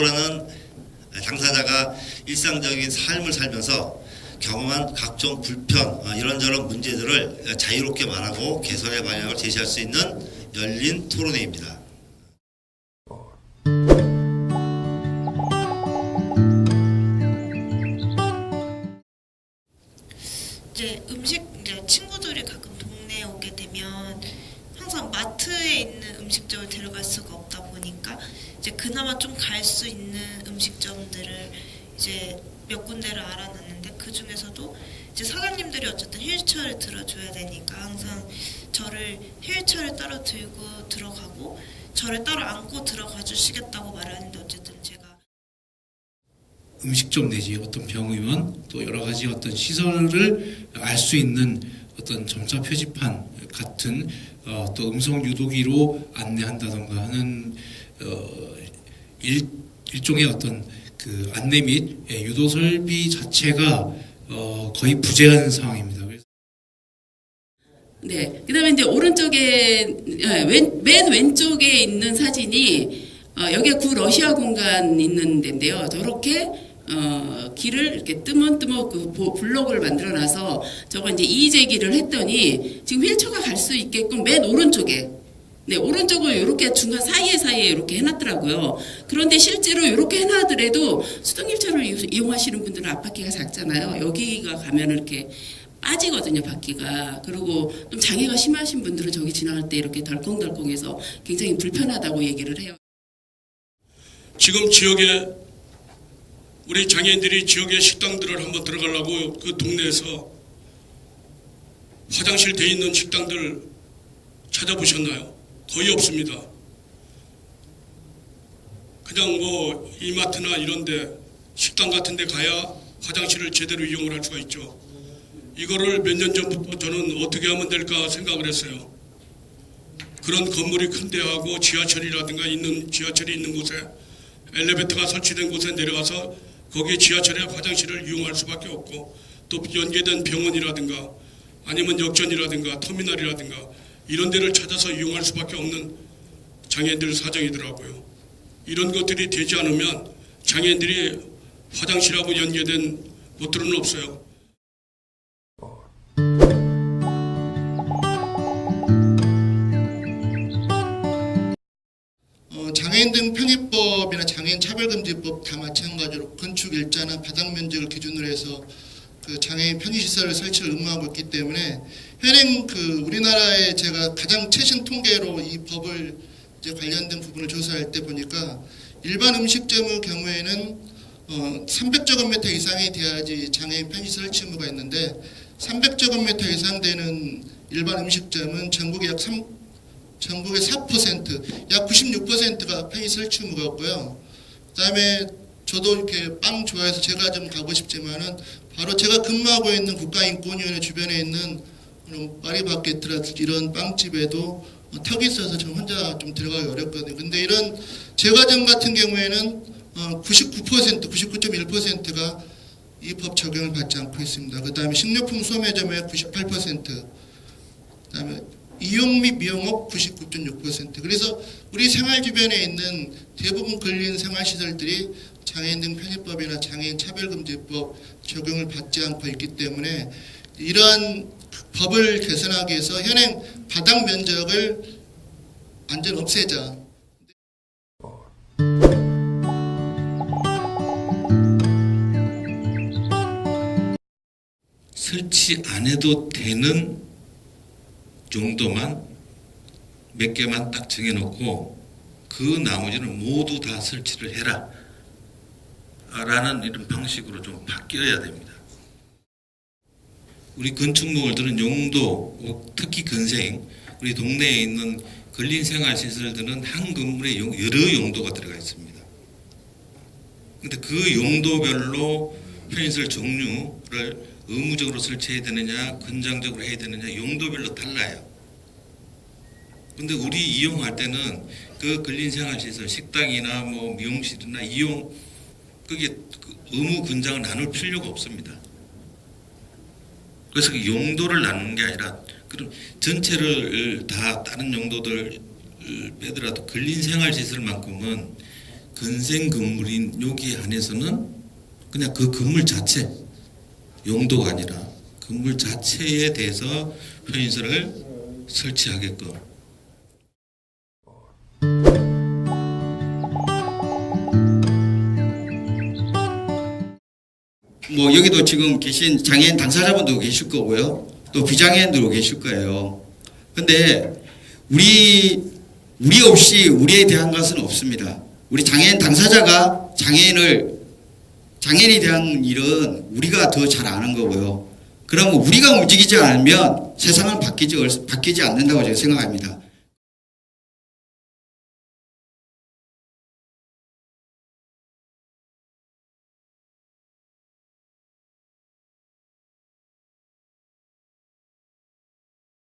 앞으로는 당사자가 일상적인 삶을 살면서 경험한 각종 불편, 이런저런 문제들을 자유롭게 말하고 개선의 방향을 제시할 수 있는 열린 토론회입니다. 이제 친구들이 가끔 동네에 오게 되면 항상 마트에 있는 음식점을 데려갈 수가 없다 보니까 이제 그나마 좀 갈 수 있는 음식점들을 이제 몇 군데를 알아놨는데, 그 중에서도 이제 사장님들이 어쨌든 휠체어를 들어줘야 되니까 항상 저를 휠체어를 따로 들고 들어가고 저를 따로 안고 들어가 주시겠다고 말하는데, 어쨌든 제가 음식점 내지 어떤 병의원 또 여러 가지 어떤 시설을 알 수 있는 어떤 점자 표지판 같은 또 음성 유도기로 안내한다던가 하는 일종의 어떤 그 안내 및 유도 설비 자체가 거의 부재한 상황입니다. 네, 그다음에 이제 오른쪽에 맨 왼쪽에 있는 사진이 여기에 구 러시아 공간 있는 데인데요. 저렇게 길을 이렇게 뜨문뜨문 그 블록을 만들어놔서 저거 이제 이의제기를 했더니 지금 휠체어가 갈 수 있게끔 맨 오른쪽에, 네, 오른쪽을 이렇게 중간 사이에 이렇게 해놨더라고요. 그런데 실제로 이렇게 해놔더라도 수동 휠체어를 이용하시는 분들은 앞바퀴가 작잖아요. 여기가 가면 이렇게 빠지거든요, 바퀴가. 그리고 좀 장애가 심하신 분들은 저기 지나갈 때 이렇게 덜컹덜컹해서 굉장히 불편하다고 얘기를 해요. 지금 지역에 우리 장애인들이 지역의 식당들을 한번 들어가려고 그 동네에서 화장실 돼 있는 식당들 찾아보셨나요? 거의 없습니다. 그냥 뭐 이마트나 이런데 식당 같은 데 가야 화장실을 제대로 이용을 할 수가 있죠. 이거를 몇 년 전부터 저는 어떻게 하면 될까 생각을 했어요. 그런 건물이 큰 데하고 지하철이라든가 지하철이 있는 곳에 엘리베이터가 설치된 곳에 내려가서 거기에 지하철에 화장실을 이용할 수밖에 없고, 또 연계된 병원이라든가 아니면 역전이라든가 터미널이라든가 이런 데를 찾아서 이용할 수밖에 없는 장애인들 사정이더라고요. 이런 것들이 되지 않으면 장애인들이 화장실하고 연계된 곳들은 없어요. 장애인 등 편의법이나 장애인 차별금지법 다 마찬가지로 건축 일자나 바닥 면적을 기준으로 해서 그 장애인 편의시설 설치를 의무하고 있기 때문에 현행 그 우리나라의 제가 가장 최신 통계로 이 법을 이제 관련된 부분을 조사할 때 보니까 일반 음식점의 경우에는 300제곱미터 이상이 돼야지 장애인 편의시설 설치 의무가 있는데 300제곱미터 이상 되는 일반 음식점은 전국의 4%, 약 96%가 편의시설 설치 의무가 없고요. 그다음에 저도 이렇게 빵 좋아해서 제가 좀 가고 싶지만은 바로 제가 근무하고 있는 국가인권위원회 주변에 있는 파리바게뜨라든지 이런 빵집에도 턱이 있어서 저 혼자 좀 들어가기 어렵거든요. 근데 이런 제과점 같은 경우에는 99%, 99.1%가 이 법 적용을 받지 않고 있습니다. 그다음에 식료품 소매점의 98%, 그다음에 이용 및 미용업 99.6%. 그래서 우리 생활 주변에 있는 대부분 근린 생활시설들이 장애인 등 편의법이나 장애인 차별금지법 적용을 받지 않고 있기 때문에 이러한 법을 개선하기 위해서 현행 바닥 면적을 완전 없애자. 설치 안 해도 되는 정도만 몇 개만 딱 정해놓고 그 나머지는 모두 다 설치를 해라 라는 이런 방식으로 좀 바뀌어야 됩니다. 우리 건축물들은 용도, 특히 건생, 우리 동네에 있는 근린생활시설들은 한 건물에 여러 용도가 들어가 있습니다. 근데 그 용도별로 편의시설 종류를 의무적으로 설치해야 되느냐, 권장적으로 해야 되느냐, 용도별로 달라요. 근데 우리 이용할 때는 그 근린생활시설, 식당이나 뭐 미용실이나 그게 의무 권장을 나눌 필요가 없습니다. 그래서 그 용도를 나누는 게 아니라 그럼 전체를 다 다른 용도들 빼더라도 근린생활시설만큼은 근생 건물인 여기 안에서는 그냥 그 건물 자체 용도가 아니라 건물 자체에 대해서 편의시설을 설치하게끔 뭐 여기도 지금 계신 장애인 당사자분도 계실 거고요. 또 비장애인도 계실 거예요. 근데 우리 없이 우리에 대한 것은 없습니다. 우리 장애인 당사자가 장애인에 대한 일은 우리가 더 잘 아는 거고요. 그러면 우리가 움직이지 않으면 세상은 바뀌지 않는다고 제가 생각합니다.